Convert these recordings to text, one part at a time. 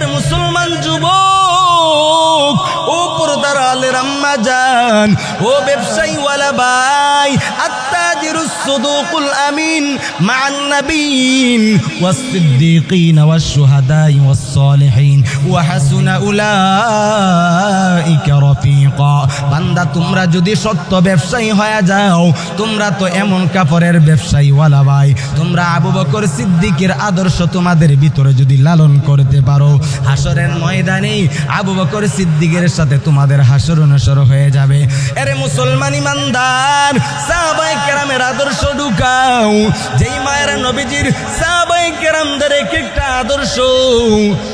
এলাকার মুসলমান যুবক, ও পর্দার আলের আম্মা জান, ও ব্যবসায়ীওয়ালা ভাই, আত্তাজিরুস সুদুকুল আমিন মা'আন নাবিয়িন ওয়াস সিদ্দিকিন ওয়াস শুহাদাই ওয়াস সালিহিন ওয়া হাসুনা উলাইকা রাফিকা। বান্দা, তোমরা যদি সত্য ব্যবসায়ী হয়ে যাও, তোমরা তো এমন কাপড়ের ব্যবসায়ীওয়ালা ভাই, তোমরা আবু বকর সিদ্দিকের আদর্শ তোমাদের ভিতরে যদি লালন করতে পারো, হাসরের ময়দানে আবু বকর সিদ্দিকের সাথে তোমাদের হাসর নসর হয়ে যাবে। এরে মুসলমান ইমানদার, সাহাবায়ে কেরামের আদর্শ ঢুকাও। যেই মায়ের নবীজির সাহাবায়ে কেরামদের এক একটা আদর্শ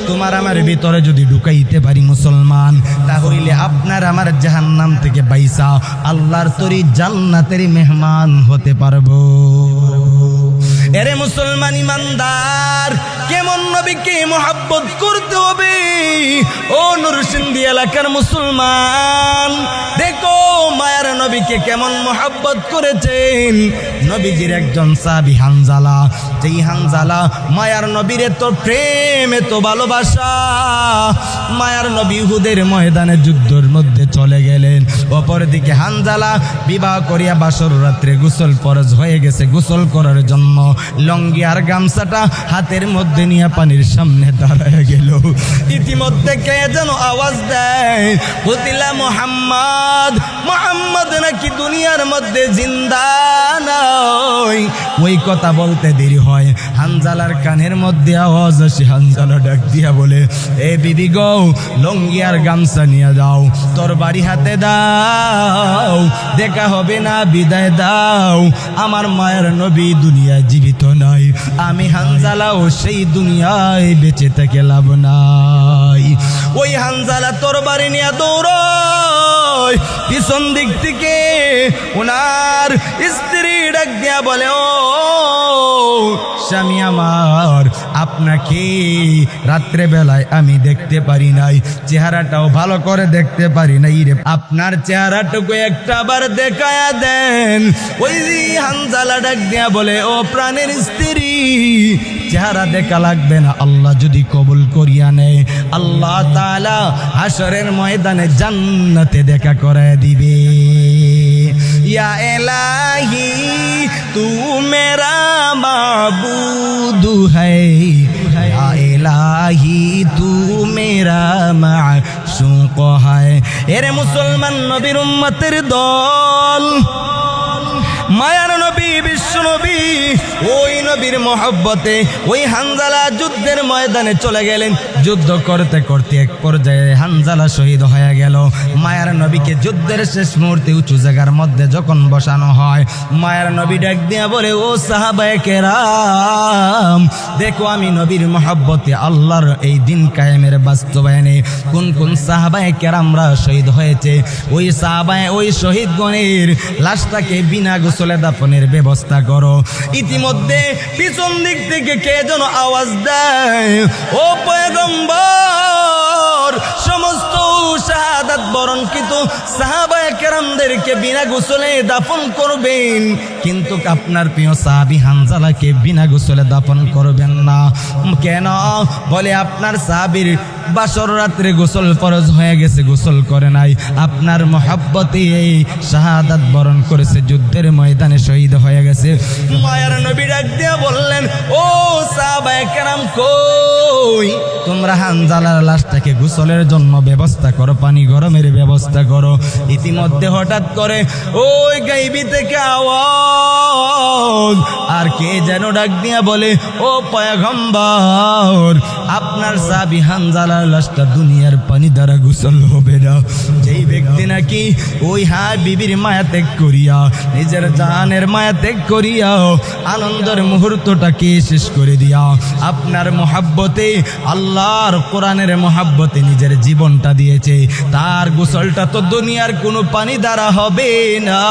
তোমার আমার ভিতরে যদি ঢুকাইতে পারি মুসলমান, তাহলে আপনার আমার জাহান্নাম থেকে বাইসা আল্লাহর তরি জান্নাতের মেহমান হতে পারবো। এরে মুসলমান ইমানদার, কেমন নবীকে মোহাব্বত করতে হবে? ও নরসিংদী এলাকার মুসলমান, দেখো মায়ার নবীকে কেমন মোহাব্বত করেছেন। নবীজির একজন সাহাবী হানজালা, যেই হানজালা মায়ার নবীর এত প্রেম, এত ভালোবাসা, মায়ার নবী উহুদের ময়দানে যুদ্ধের মধ্যে চলে গেলেন। অপরদিকে হানজালা বিবাহ করিয়া বাসর রাত্রে গোসল ফরজ হয়ে গেছে, গোসল করার জন্য লঙ্গি আর গামছাটা হাতের মধ্যে নিয়ে পানির সামনে দাঁড়ায় গেল। ইতিমধ্যে কে যেন আওয়াজ দেয়, কুতিলা মুহাম্মদ, মুহাম্মদ নাকি দুনিয়ার মধ্যে জিন্দা নয়। ওই কথা বলতে দেরি হয়, হানজালার কানের মধ্যে আওয়াজ আসে। হানজালা ডাক দিয়া বলে, এ বিবি গো, লঙ্গি আর গামছা নিয়ে যাও, তোর বাড়ি হাতে দাও, দেখা হবে না, বিদায় দাও। আমার মায়ের নবী দুনিয়ায় জীবিত নাই, আমি হানজালাও সেই দুনিয়ায় বেঁচে থেকে লাভ নাই। ওই হানজালা তোর বাড়ি নিয়ে দৌড়ায়, পিছন দিক থেকে ওনার স্ত্রী ডাক দিয়া বলে, ও স্বামী আমার, আপনাকে রাত্রে বেলায় আমি দেখতে পারি নাই, চেহারাটাও ভালো করে দেখতে পারি নাই রে, আপনার চেহারাটুকু একটা বার দেখায়া দেন। ওই হানজালা ডাক দিয়া বলে, ও প্রাণের স্ত্রী, চেহারা দেখা লাগবে না, আল্লাহ যদি কবুল করিয়া নেয়, আল্লাহ তাআলা হাসরের ময়দানে জান্নাতে দেখা করে দিবে। ইয়া ইলাহি তু মেরা মাবুদ হ্যায়, ইয়া ইলাহি তু মেরা মাশুক হ্যায়। এরে মুসলমান নবীর উম্মতের দল, মায়ার নবী বিশ্ব নবী, ওই নবীর মহব্বতে ওই হানজালা যুদ্ধের ময়দানে চলে গেলেন। যুদ্ধ করতে করতে এক পর্যায়ে হানজালা শহীদ হয়ে গেল। মায়ার নবীকে যুদ্ধের শেষ মুহূর্তে উঁচু জায়গার মধ্যে যখন বসানো হয়, মায়ার নবী ডাক দিয়া বলে, ও সাহাবায়ে কেরাম, দেখো আমি নবীর মহব্বতে আল্লাহর এই দিন কায়েমের বাস্তবায়নে কোন কোন সাহাবায়ে কেরামরা শহীদ হয়েছে, ওই সাহাবায়ে ওই শহীদগণের লাশটাকে বিনা গোসলে দাফনের ব্যবস্থা করো। ইতিমধ্যে পিছন দিক থেকে কে যেন আওয়াজ দেয়, ও পয়গম্বর, সমস্ত শাহাদাত বরণকৃত সাহাবায়ে কেরামদেরকে বিনা গোসলে দাফন করবেন, কিন্তু আপনার প্রিয় সাহাবী হানজালাকে বিনা গোসলে দাফন করবেন না। কেন? বলে, আপনার সাহাবীর বাসর রাত্রে গোসল ফরজ হয়ে গেছে, গোসল করে নাই, আপনার মহব্বতে এই শাহাদাত বরণ করেছে, যুদ্ধের ময়দানে শহীদ হয়ে গেছে। মায়ার নবী ডাক দিয়া বললেন, ও সাহাবায়ে কেরাম কই, তোমরা হানজালার লাশটাকে গোসলের জন্য ব্যবস্থা করো, পানি গরমের ব্যবস্থা করো। ইতিমধ্যে হঠাৎ করে ওই গাইবি থেকে আওয়াজ, আর কে যেন ডাক দিয়া বলে, ও পয়গম্বর, আপনার সাহাবী হানজালার লাশটা দুনিয়ার পানি দ্বারা গোসল হবে না। যেই ব্যক্তি নাকি ওই বিবির মায়া ত্যাগ করিয়া, নিজের জানের মায়া ত্যাগ করিয়া আনন্দের মুহূর্তটাকে শেষ করে দিয়া আপনার মহাব্বতে, আল্লাহর কোরআনের মহাব্বতে নিজের জীবনটা দিয়েছে, তার গোসলটা তো দুনিয়ার কোনো পানি দ্বারা হবে না,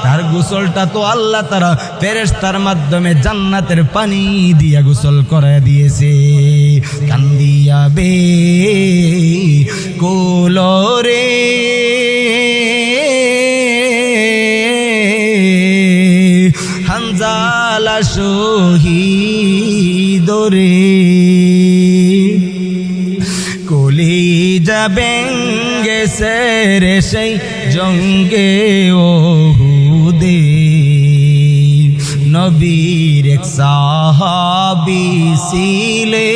তার গোসলটা তো আল্লাহ তারা ফেরেশতার মাধ্যমে জান্নাতের পানি দিয়া গোসল করে দিয়েছে। কান্দিয়া বে কোলরে হানজালা শহীদ রে। কলিজা ভেঙ্গেছে রে সেই জঙ্গে ওহুদে। নবীর এক সাহাবী ছিলেন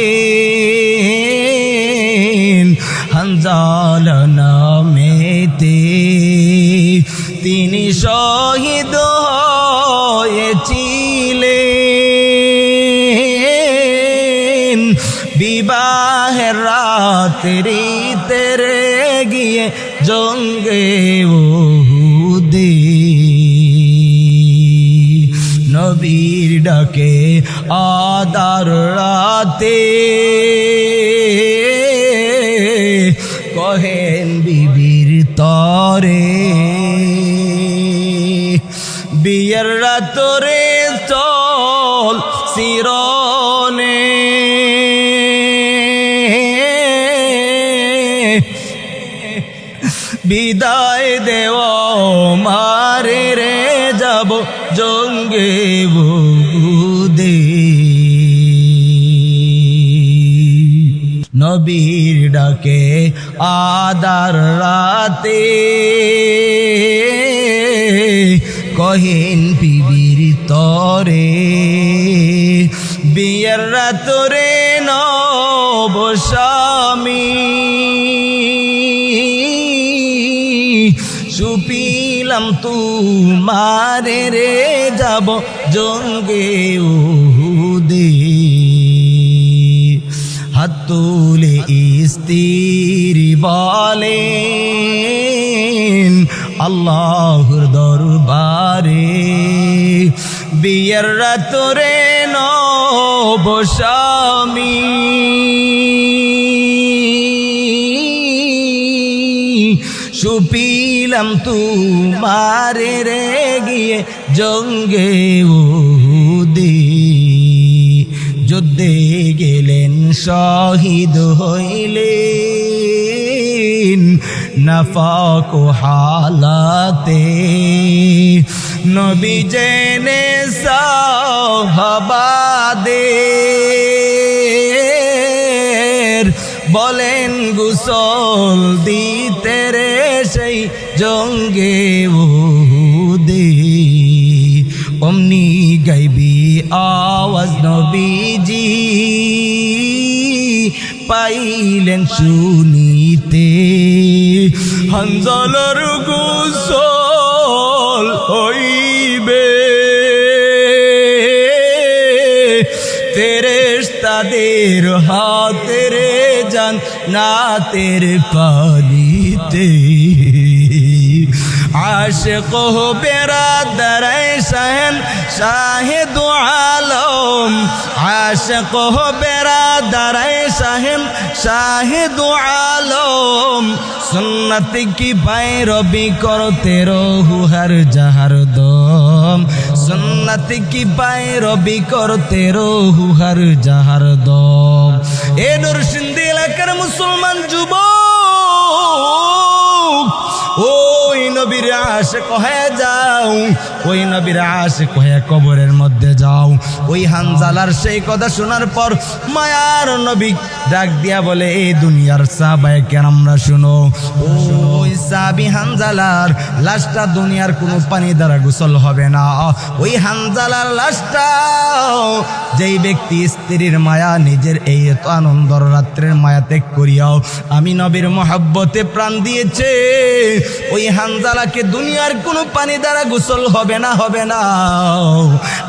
হানজালা নামেতে, তিনি শহীদ হয়েছিলেন বিবাহের রাত্রিতে রে গিয়ে জঙ্গে ওহুদে। নবীর ডাকে আদার রাতে কহেন বিবির তরে, বিয়ের রাতরে চল শিরনে, বিদায় দেওয়া মারে রে যাব জঙ্গে ওহুদে। নবীর ডাকে আদার রাতে কহেন বিবির তরে, বিয়ের রাতরে নব স্বামী সুপিলাম তুমারে রে যাব জঙ্গে ওহুদে। হাত তুলে স্ত্রী বলেন আল্লাহর দরবারে, বিয়ের রাতরে নব স্বামী সুপিলাম তুমারে রে গিয়ে জঙ্গে ওহুদে। যুদ্ধে গেলেন শহীদ হইলেন নাফাক হালাতে, নবী জেনে সাহাবাদের বলেন গোসল দিতে রে সেই জঙ্গে ওহুদে। অমনি গাইবি আওয়াজ নবীজি পাইলেন শুনিতে, হানজালার গোসল হইবে ফেরেশতাদের হাতে রে জান্নাতের পানিতে। आशिक हो बेरादर शहन शाहिद आलम, आशिक हो बेरादर शहन शाहिद आलम, सुन्नत की पैरवी करते रहो हर जहर दम, सुन्नत की पैरवी करते रहो हर जहर दम। ए नरसिंदी एलाकार मुसलमान जुबक ওই নবীর আশিক হয়ে যাও, ওই নবীর আশিক হয়ে কবরের মধ্যে যাও। ওই হানজালার সেই কথা শোনার পর মায়ার নবী ডাক দিয়া বলে, এই দুনিয়ার সাহাবায়ে কেরামরা শুনো, ওই সাহাবী হানজালার লাশটা দুনিয়ার কোনো পানি দ্বারা গোসল হবে না। ওই হানজালার লাশটা যেই ব্যক্তি স্ত্রীর মায়া নিজের এই এত আনন্দর রাত্রের মায়া ত্যাগ করিয়াও আমি নবীর মহব্বতে প্রাণ দিয়েছে, ওই হানজালাকে দুনিয়ার কোনো পানি দ্বারা গোসল হবে না, হবে না।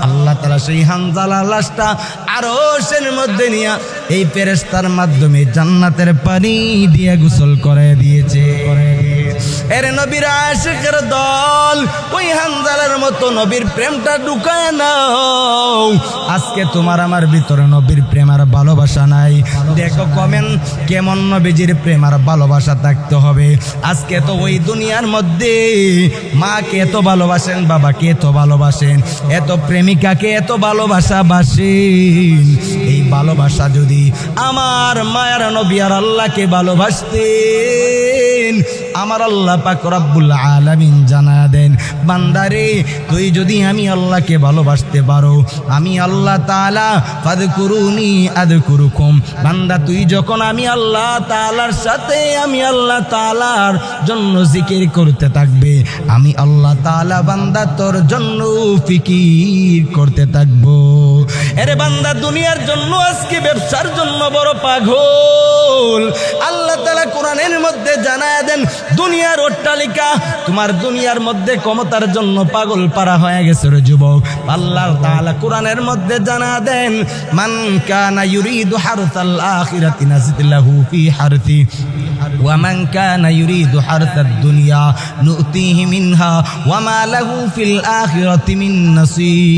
আল্লাহ তাআলা সেই হানজালার লাশটা আরশের মধ্যে নিয়ে এই ফেরেশতার মাধ্যমে জান্নাতের পানি দিয়ে গোসল করে দিয়েছে। এর নবীর আশিকের দল ওই হানজালার মতো নবীর প্রেমটা ঢুকায় নাও। আজকে তোমার আমার ভিতরে নবীর প্রেম আর ভালোবাসা নাই, দেখো কমেন্ট কেমন নবীজির প্রেম আর ভালোবাসা থাকতে হবে। আজকে তো ওই দুনিয়ার মধ্যে মাকে এত ভালোবাসেন, বাবাকে এত ভালোবাসেন, এত প্রেমিকাকে এত ভালোবাসা বাসেন। এই ভালোবাসা যদি আমার মায়ার নবী আর আল্লাহকে ভালোবাসতেন, আমার আল্লাহ পাক রব্বুল আলামিন জানায়া দেন, বান্দারে তুই যদি আমি আল্লাহকে ভালোবাসতে পারো, আমি আল্লাহ তাআলা ফাযকুরুনি আযকুরুকুম, বান্দা তুই যখন আমি আল্লাহ তাআলার সাথে আমি আল্লাহ তাআলার জন্য জিকির করতে থাকবে, আমি আল্লাহ তাআলা বান্দা তোর জন্য ফিকির করতে থাকবো। এরে বান্দা দুনিয়ার জন্য আজকে ব্যবসার জন্য বড় পাগল। আল্লাহ তাআলা কোরআনের মধ্যে জানায় দেন, দুনিয়ার অট্টালিকা তোমার দুনিয়ার মধ্যে ক্ষমতার জন্য পাগল পারা হয়ে গেছে রে যুবক। আল্লাহ তাআলা কোরআনের মধ্যে জানা দেন, মান কানা ইউরিদু হারসাল আখিরাতি নাজিদ লাহু ফি হারসি ওয়া মান কানা ইউরিদু হারসাদ দুনিয়া নুতিহি মিনহা ওয়া মা লাহু ফিল আখিরাতি মিন নাসিব।